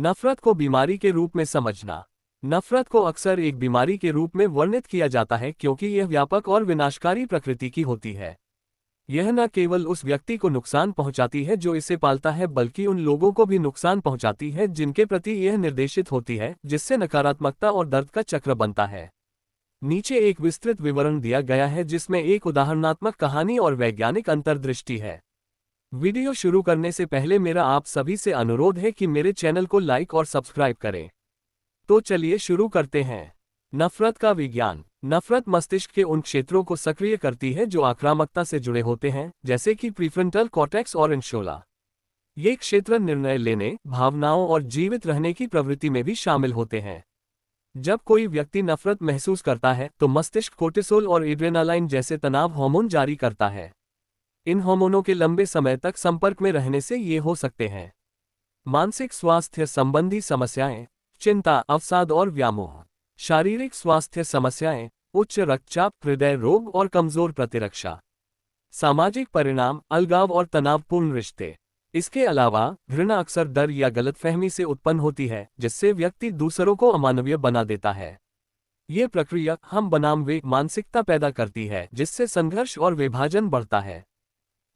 नफरत को बीमारी के रूप में समझना। नफरत को अक्सर एक बीमारी के रूप में वर्णित किया जाता है क्योंकि यह व्यापक और विनाशकारी प्रकृति की होती है। यह न केवल उस व्यक्ति को नुकसान पहुंचाती है जो इसे पालता है, बल्कि उन लोगों को भी नुकसान पहुंचाती है जिनके प्रति यह निर्देशित होती है, जिससे नकारात्मकता और दर्द का चक्र बनता है। नीचे एक विस्तृत विवरण दिया गया है जिसमें एक उदाहरणात्मक कहानी और वैज्ञानिक अंतर्दृष्टि है। वीडियो शुरू करने से पहले मेरा आप सभी से अनुरोध है कि मेरे चैनल को लाइक और सब्सक्राइब करें। तो चलिए शुरू करते हैं। नफरत का विज्ञान। नफरत मस्तिष्क के उन क्षेत्रों को सक्रिय करती है जो आक्रामकता से जुड़े होते हैं, जैसे कि प्रीफ्रंटल कॉर्टेक्स और इंशोला। ये क्षेत्र निर्णय लेने, भावनाओं और जीवित रहने की प्रवृत्ति में भी शामिल होते हैं। जब कोई व्यक्ति नफरत महसूस करता है तो मस्तिष्क कोर्टिसोल और एड्रेनालाइन जैसे तनाव हार्मोन जारी करता है। इन हार्मोनों के लंबे समय तक संपर्क में रहने से ये हो सकते हैं मानसिक स्वास्थ्य संबंधी समस्याएं, चिंता, अवसाद और व्यामोह। शारीरिक स्वास्थ्य समस्याएं, उच्च रक्तचाप, हृदय रोग और कमजोर प्रतिरक्षा। सामाजिक परिणाम, अलगाव और तनावपूर्ण रिश्ते। इसके अलावा घृणा अक्सर डर या गलतफहमी से उत्पन्न होती है, जिससे व्यक्ति दूसरों को अमानवीय बना देता है। ये प्रक्रिया हम बनाम वे मानसिकता पैदा करती है, जिससे संघर्ष और विभाजन बढ़ता है।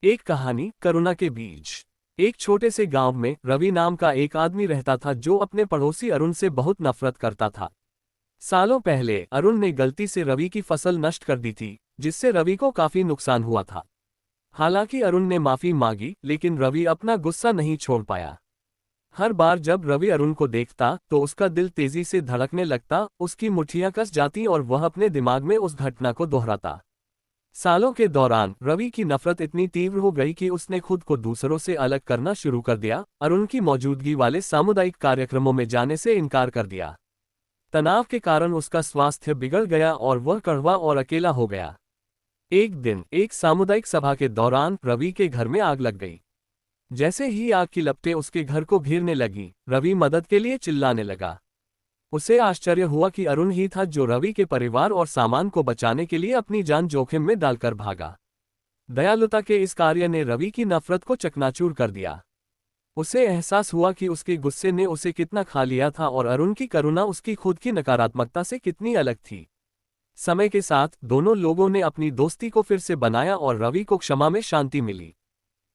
एक कहानी, करुणा के बीज। एक छोटे से गांव में रवि नाम का एक आदमी रहता था जो अपने पड़ोसी अरुण से बहुत नफरत करता था। सालों पहले अरुण ने गलती से रवि की फसल नष्ट कर दी थी, जिससे रवि को काफी नुकसान हुआ था। हालांकि अरुण ने माफी मांगी, लेकिन रवि अपना गुस्सा नहीं छोड़ पाया। हर बार जब रवि अरुण को देखता तो उसका दिल तेजी से धड़कने लगता, उसकी मुट्ठियां कस जाती और वह अपने दिमाग में उस घटना को दोहराता। सालों के दौरान रवि की नफरत इतनी तीव्र हो गई कि उसने खुद को दूसरों से अलग करना शुरू कर दिया, अरुण की मौजूदगी वाले सामुदायिक कार्यक्रमों में जाने से इनकार कर दिया। तनाव के कारण उसका स्वास्थ्य बिगड़ गया और वह कड़वा और अकेला हो गया। एक दिन एक सामुदायिक सभा के दौरान रवि के घर में आग लग गई। जैसे ही आग की लपटें उसके घर को घेरने लगी, रवि मदद के लिए चिल्लाने लगा। उसे आश्चर्य हुआ कि अरुण ही था जो रवि के परिवार और सामान को बचाने के लिए अपनी जान जोखिम में डालकर भागा। दयालुता के इस कार्य ने रवि की नफरत को चकनाचूर कर दिया। उसे एहसास हुआ कि उसके गुस्से ने उसे कितना खा लिया था और अरुण की करुणा उसकी खुद की नकारात्मकता से कितनी अलग थी। समय के साथ दोनों लोगों ने अपनी दोस्ती को फिर से बनाया और रवि को क्षमा में शांति मिली।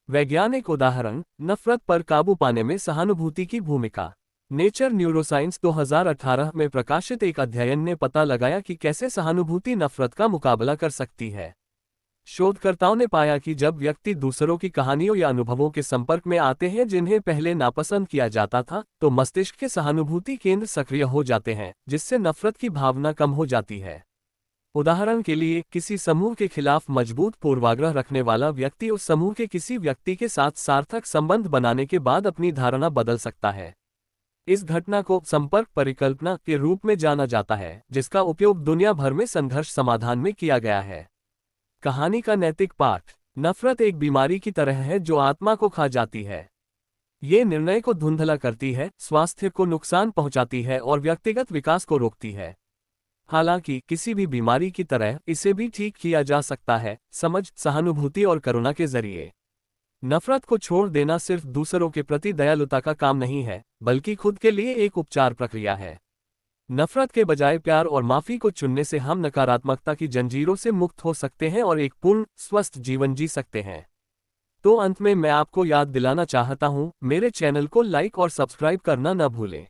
वैज्ञानिक उदाहरण, नफरत पर काबू पाने में सहानुभूति की भूमिका। नेचर न्यूरोसाइंस 2018 में प्रकाशित एक अध्ययन ने पता लगाया कि कैसे सहानुभूति नफरत का मुकाबला कर सकती है। शोधकर्ताओं ने पाया कि जब व्यक्ति दूसरों की कहानियों या अनुभवों के संपर्क में आते हैं जिन्हें पहले नापसंद किया जाता था, तो मस्तिष्क के सहानुभूति केंद्र सक्रिय हो जाते हैं, जिससे नफरत की भावना कम हो जाती है। उदाहरण के लिए, किसी समूह के खिलाफ मजबूत पूर्वाग्रह रखने वाला व्यक्ति उस समूह के किसी व्यक्ति के साथ सार्थक संबंध बनाने के बाद अपनी धारणा बदल सकता है। इस घटना को संपर्क परिकल्पना के रूप में जाना जाता है, जिसका उपयोग दुनिया भर में संघर्ष समाधान में किया गया है। कहानी का नैतिक पाठ। नफरत एक बीमारी की तरह है जो आत्मा को खा जाती है। ये निर्णय को धुंधला करती है, स्वास्थ्य को नुकसान पहुंचाती है और व्यक्तिगत विकास को रोकती है। हालांकि किसी भी बीमारी की तरह इसे भी ठीक किया जा सकता है, समझ, सहानुभूति और करुणा के जरिए। नफरत को छोड़ देना सिर्फ दूसरों के प्रति दयालुता का काम नहीं है, बल्कि खुद के लिए एक उपचार प्रक्रिया है। नफरत के बजाय प्यार और माफी को चुनने से हम नकारात्मकता की जंजीरों से मुक्त हो सकते हैं और एक पूर्ण, स्वस्थ जीवन जी सकते हैं। तो अंत में मैं आपको याद दिलाना चाहता हूं, मेरे चैनल को लाइक और सब्सक्राइब करना न भूलें।